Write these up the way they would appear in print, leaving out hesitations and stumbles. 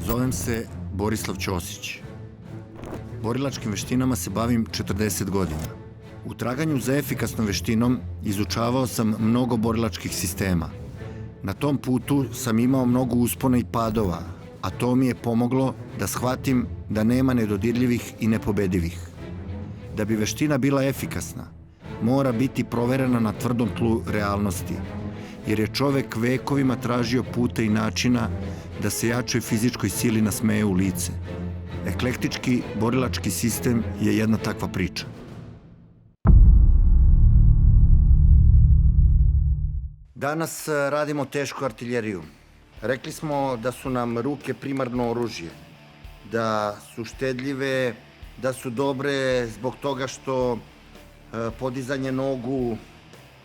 Zovem se Borislav Ćosić. Borilačkim veštinama se bavim 40 godina. U traganju za efikasnom veštinom izučavao sam mnogo borilačkih sistema. Na tom putu sam imao mnogo uspona i padova, a to mi je pomoglo da shvatim da nema nedodirljivih i nepobedivih. Da bi veština bila efikasna, mora biti proverena na tvrdom tlu realnosti, jer je čovek vekovima tražio puta i načina da se jačoj fizičkoj sili nasmeje u lice. Eklektički borilački sistem je jedna takva priča. Danas radimo tešku artiljeriju. Rekli smo da su nam ruke primarno oružje, da su štedljive, da su dobre zbog toga što podizanje nogu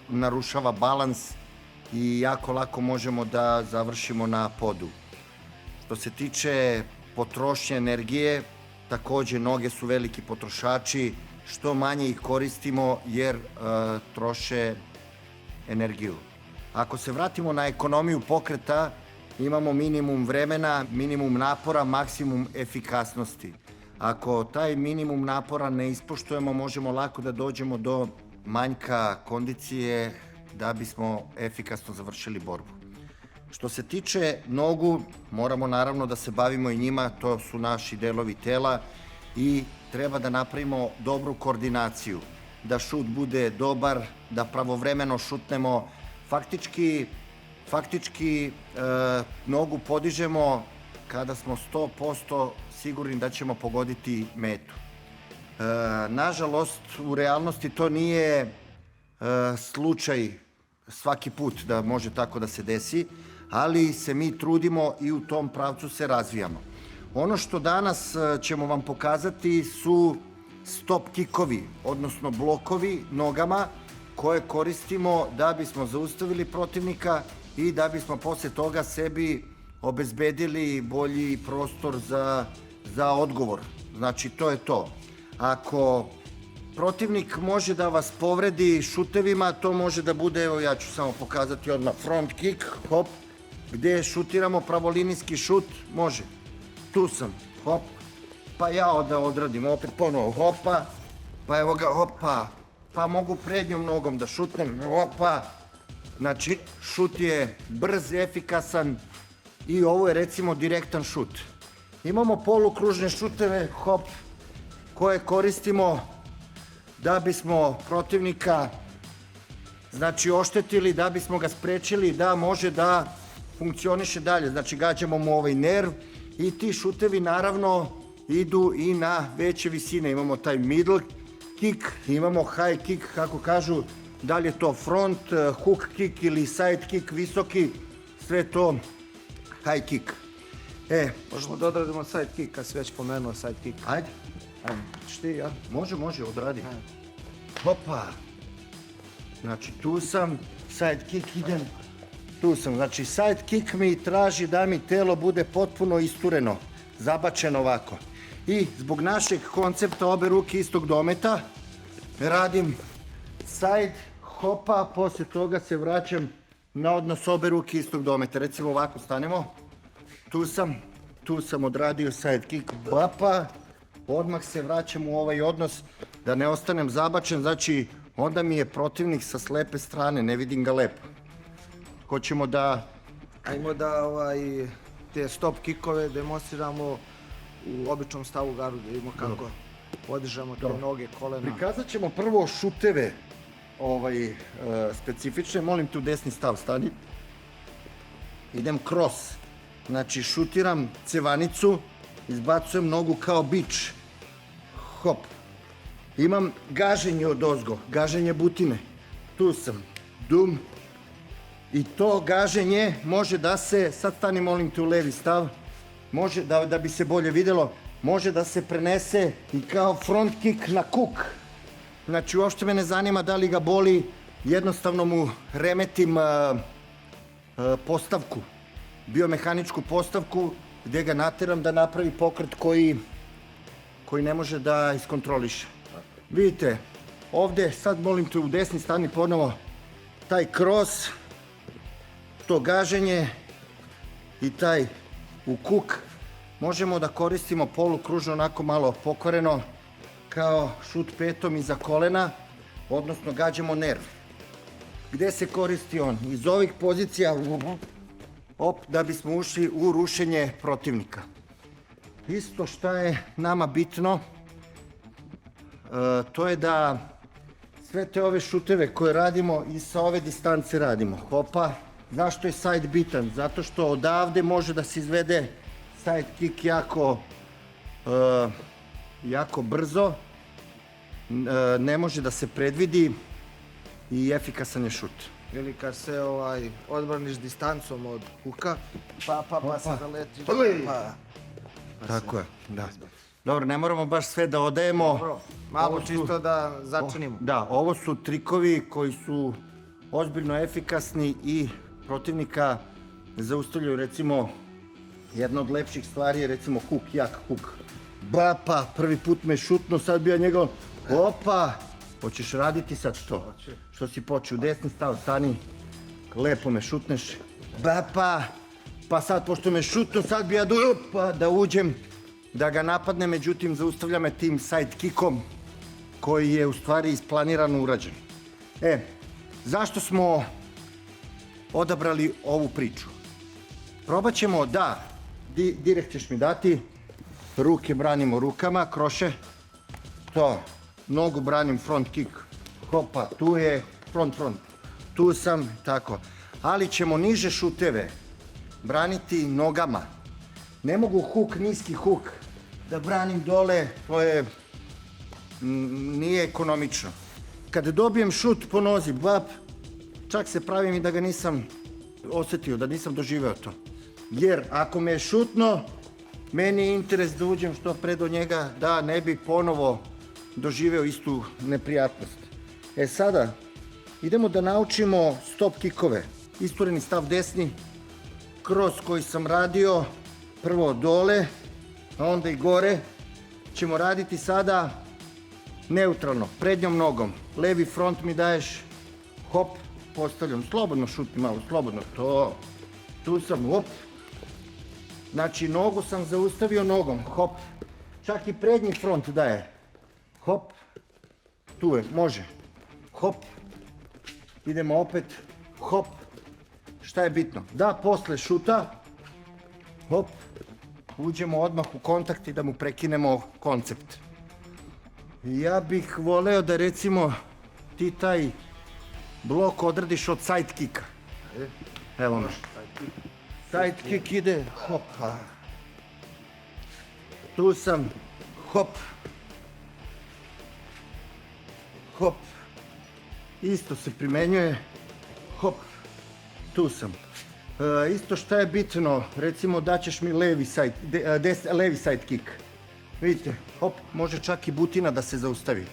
narušava balans i jako lako možemo da završimo na podu. Što se tiče potrošnje energije, takođe noge su veliki potrošači, što manje ih koristimo jer troše energiju. Ako se vratimo na ekonomiju pokreta, imamo minimum vremena, minimum napora, maksimum efikasnosti. Ako taj minimum napora ne ispoštujemo, možemo lako da dođemo do manjka kondicije da bismo efikasno završili borbu. Što se tiče nogu, moramo naravno da se bavimo i njima, to su naši delovi tela i treba da napravimo dobru koordinaciju, da šut bude dobar, da pravovremeno šutnemo. Faktički nogu podižemo kada smo 100% sigurni da ćemo pogoditi metu. Nažalost, u realnosti to nije slučaj svaki put da može tako da se desi, ali se mi trudimo i u tom pravcu se razvijamo. Ono što danas ćemo vam pokazati su stop kikovi, odnosno blokovi nogama koje koristimo da bismo zaustavili protivnika i da bismo posle toga sebi obezbedili bolji prostor za odgovor. Znači, to je to. Ako protivnik može da vas povredi šutevima, to može da bude, evo ja ću samo pokazati odmah, front kick, hop, gde šutiramo pravolinijski šut, može. Tu sam, hop, pa ja da odradim, opet ponovo, hopa, pa evo ga, hopa, pa mogu prednjom nogom da šutnem, hopa. Znači, šut je brz, efikasan i ovo je recimo direktan šut. Imamo polukružne šuteve, hop, koje koristimo da bismo protivnika oštetili, da bismo ga sprečili da može da funkcioniše dalje. Znači, gađamo mu ovaj nerv i ti šutevi naravno idu i na veće visine. Imamo taj middle kick, imamo high kick, kako kažu, da li je to front, hook kick ili side kick, visoki, sve to high kick. Možemo da odradimo side kick, kad si već pomenuo side kick. Ajde. Šti, ja? Može, odradi. Hopa. Znači, tu sam, side kick idem, tu sam. Znači, side kick mi traži da mi telo bude potpuno istureno, zabačeno ovako. I zbog našeg koncepta obe ruke istog dometa, radim side, hopa, posle toga se vraćam na odnos obe ruke istog dometa. Recimo ovako stanemo, tu sam odradio side kick, bapa, odmah se vraćam u ovaj odnos da ne ostanem zabačen, znači onda mi je protivnik sa slepe strane, ne vidim ga lepo. Hoćemo da... Ajmo da te stop kikove demonstriramo u običnom stavu gardu, da vidimo kako podižemo te noge, kolena. Prikazat ćemo prvo šuteve specifične, molim te u desni stav stani. Idem cross, znači šutiram cevanicu, izbacujem nogu kao bič, hop. Imam gaženje odozgo, gaženje butine, tu sam, dum. I to gaženje može da se, sad stani molim te u levi stav, može da bi se bolje videlo, može da se prenese i kao front kick na kuk. Znači uopšte me ne zanima da li ga boli, jednostavno mu remetim postavku, biomehaničku postavku gde ga nateram da napravi pokret koji ne može da iskontroliše. Vidite, ovde sad molim te u desni stani ponovo, taj cross, to gaženje i taj u kuk možemo da koristimo polukružno, onako malo pokvareno, kao šut petom iza kolena, odnosno gađamo nerv. Gde se koristi on? Iz ovih pozicija, da bismo ušli u rušenje protivnika. Isto šta je nama bitno, to je da sve te ove šuteve koje radimo i sa ove distance radimo. Hopa, zašto je side bitan? Zato što odavde može da se izvede side kick jako brzo, ne može da se predvidi i efikasan je šut. Ili kad se odbraniš distancom od huka, pa se zaleti. Tako je, da. Dobro, ne moramo baš sve da odajemo. Dobro, malo čisto da začinimo. Da, ovo su trikovi koji su ozbiljno efikasni i protivnika zaustavljaju. Recimo, jedna od lepših stvari je recimo huk, jak huk. Bapa, prvi put me šutno, sad bi ja njega, opa, hoćeš raditi sad to? Što si počeo, u desni stav, stani, lepo me šutneš, bapa, pa sad pošto me šutno, sad bi ja da uđem, da ga napadne, međutim zaustavlja me tim side kickom koji je u stvari isplanirano urađen. Zašto smo odabrali ovu priču? Probat ćemo da, direkt ćeš mi dati, ruke branimo rukama, kroše, to, nogu branim front kick, hopa, tu je front, tu sam, tako. Ali ćemo niže šuteve braniti nogama. Ne mogu huk, niski huk, da branim dole, to je, nije ekonomično. Kad dobijem šut po nozi, bap, čak se pravim i da ga nisam osjetio, da nisam doživeo to. Jer ako me je šutno, meni je interes da uđem što pre do njega, da ne bi ponovo doživeo istu neprijatnost. Sada, idemo da naučimo stop kikove. Istureni stav desni, kroz koji sam radio, prvo dole, a onda i gore. Ćemo raditi sada neutralno, prednjom nogom. Levi front mi daješ, hop, postavljam, slobodno šuti malo, slobodno, to. Tu sam, hop. Znači, nogu sam zaustavio nogom, hop. Čak i prednji front daje. Hop. Tu je, može. Hop. Idemo opet. Hop. Šta je bitno? Da posle šuta, hop, uđemo odmah u kontakt i da mu prekinemo koncept. Ja bih voleo da recimo ti taj blok odradiš od side kicka. Evo me. Side kick ide, hopa. Tu sam, hop. Hop. Isto se primenjuje, hop. Tu sam. Isto šta je bitno, recimo daćeš mi levi side kick. Vidite, hop, može čak i butina da se zaustavi.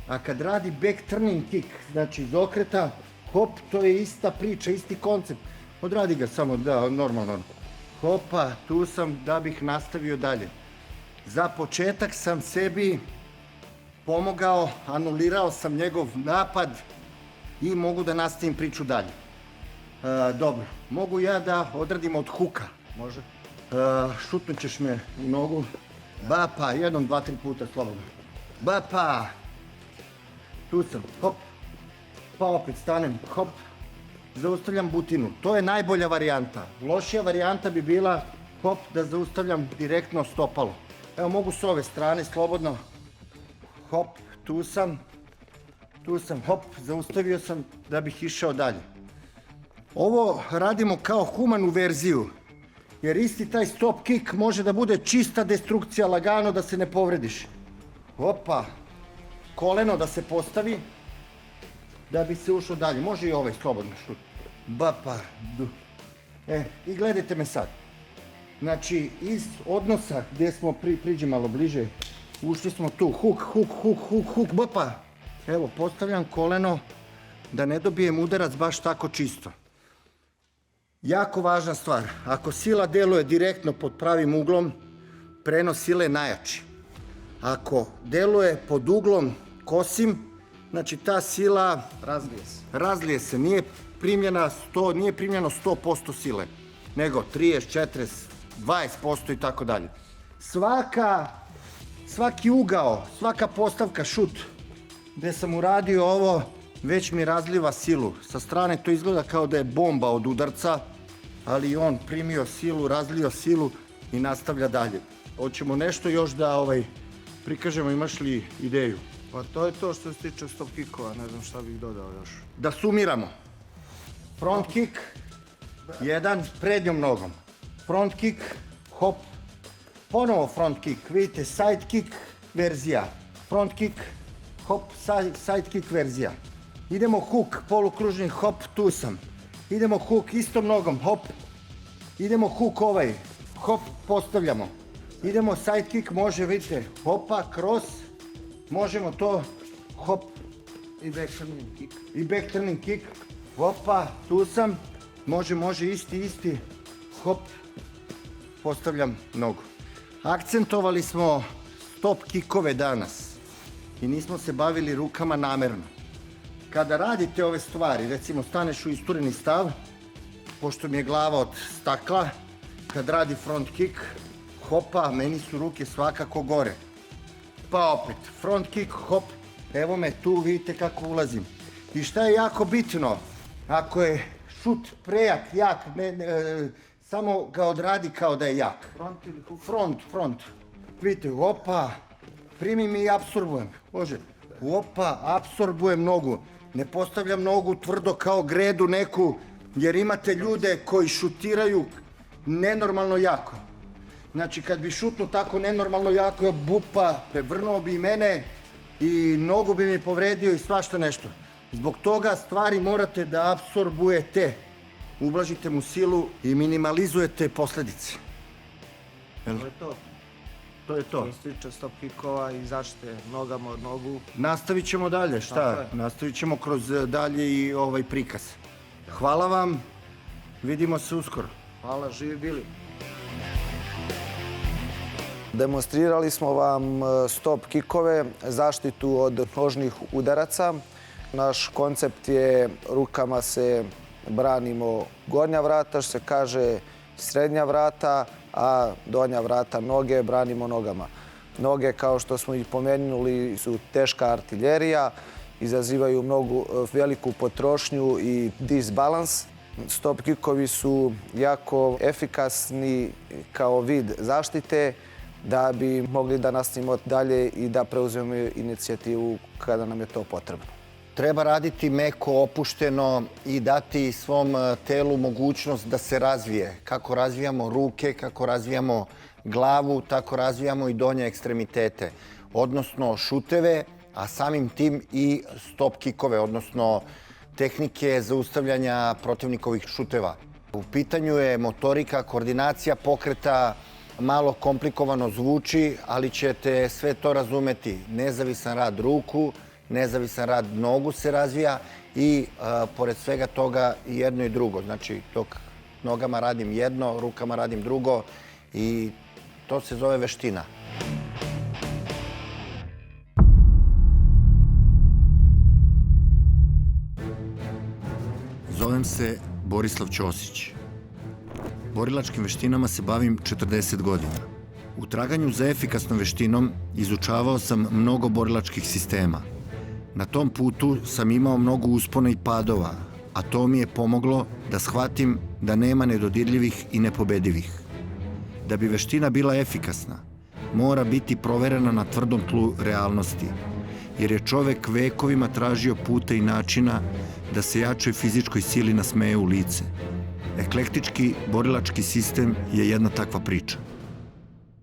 A kad radi back turning kick, znači iz okreta, hop, to je ista priča, isti koncept. Odradi ga samo, da, normalno. Hopa, tu sam da bih nastavio dalje. Za početak sam sebi pomogao, anulirao sam njegov napad i mogu da nastavim priču dalje. Dobro, mogu ja da odradim od huka. Može. Šutnut ćeš me u nogu. Bapa, jednom, dva, tri puta slobodno. Bapa. Tu sam, hop. Pa opet stanem, hop. Zaustavljam butinu. To je najbolja varijanta. Lošija varijanta bi bila, hop, da zaustavljam direktno stopalo. Evo, mogu s ove strane slobodno. Hop, tu sam, hop, zaustavio sam da bih išao dalje. Ovo radimo kao humanu verziju, jer isti taj stop kick može da bude čista destrukcija, lagano da se ne povrediš. Opa, koleno da se postavi, da bi se ušao dalje. Može i ovaj slobodno šut. Bapa, du. I gledajte me sad. Znači, iz odnosa gdje smo, priđi malo bliže, ušli smo tu, huk, bapa. Evo, postavljam koleno da ne dobijem udarac baš tako čisto. Jako važna stvar, ako sila deluje direktno pod pravim uglom, prenos sile je najjači. Ako deluje pod uglom kosim, znači ta sila razlije se, nije primljeno 100% sile, nego 30, 40, 20% i tako dalje. Svaki ugao, svaka postavka, šut, gde sam uradio ovo, već mi razliva silu. Sa strane to izgleda kao da je bomba od udarca, ali on primio silu, razlio silu i nastavlja dalje. Hoćemo nešto još da prikažemo, imaš li ideju? Pa to je to što se tiče stop kickova, ne znam šta bih dodao još. Da sumiramo. Front kick, jedan, prednjom nogom. Front kick, hop, ponovo front kick, vidite, side kick, verzija. Front kick, hop, side kick, verzija. Idemo hook, polukružni hop, tu sam. Idemo hook, istom nogom, hop. Idemo hook hop, postavljamo. Idemo side kick, može, vidite, hopa, cross, možemo to, hop. I back turning kick. I back turning kick, hopa, tu sam, može, isti, hop, postavljam nogu. Akcentovali smo stop kickove danas i nismo se bavili rukama namerno. Kada radite ove stvari, recimo staneš u istureni stav, pošto mi je glava od stakla, kad radi front kick, hopa, meni su ruke svakako gore. Pa opet, front kick, hop, evo me tu, vidite kako ulazim. I šta je jako bitno, ako je šut prejak, jak, samo ga odradi kao da je jak. Front ili hook? Front. Vidite, opa, primim i apsorbujem. Može, opa, apsorbujem nogu. Ne postavljam nogu tvrdo kao gredu neku, jer imate ljude koji šutiraju nenormalno jako. Znači, kad bi šutnuo tako nenormalno jako, bupa, prevrnuo bi i mene i nogu bi mi povredio i svašta nešto. Zbog toga stvari morate da apsorbujete, ublažite mu silu i minimalizujete posledice. To je to. To je to. Što se tiče stop kickova i zaštite nogama od nogu. Nastavit ćemo dalje, šta? Nastavit ćemo kroz dalje i prikaz. Hvala vam, vidimo se uskoro. Hvala, živi bili. Demonstrirali smo vam stop kickove, zaštitu od nožnih udaraca. Naš koncept je rukama se branimo gornja vrata, što se kaže srednja vrata, a donja vrata noge branimo nogama. Noge, kao što smo ih pomenuli, su teška artiljerija, izazivaju veliku potrošnju i disbalans. Stop kickovi su jako efikasni kao vid zaštite da bi mogli da nastavimo dalje i da preuzmemo inicijativu kada nam je to potrebno. Treba raditi meko, opušteno i dati svom telu mogućnost da se razvije. Kako razvijamo ruke, kako razvijamo glavu, tako razvijamo i donje ekstremitete. Odnosno šuteve, a samim tim i stop kikove, odnosno tehnike zaustavljanja protivnikovih šuteva. U pitanju je motorika, koordinacija pokreta, malo komplikovano zvuči, ali ćete sve to razumeti. Nezavisan rad ruku, nezavisan rad nogu se razvija i pored svega toga i jedno i drugo. Znači, dok nogama radim jedno, rukama radim drugo i to se zove veština. Zovem se Borislav Ćosić. Borilačkim veštinama se bavim 40 godina. U traganju za efikasnom veštinom izučavao sam mnogo borilačkih sistema. Na tom putu sam imao mnogo uspona i padova, a to mi je pomoglo da shvatim da nema nedodirljivih i nepobedivih. Da bi veština bila efikasna, mora biti proverena na tvrdom tlu realnosti, jer je čovek vekovima tražio puta i načina da se jačoj fizičkoj sili nasmeje u lice. Eklektički borilački sistem je jedna takva priča.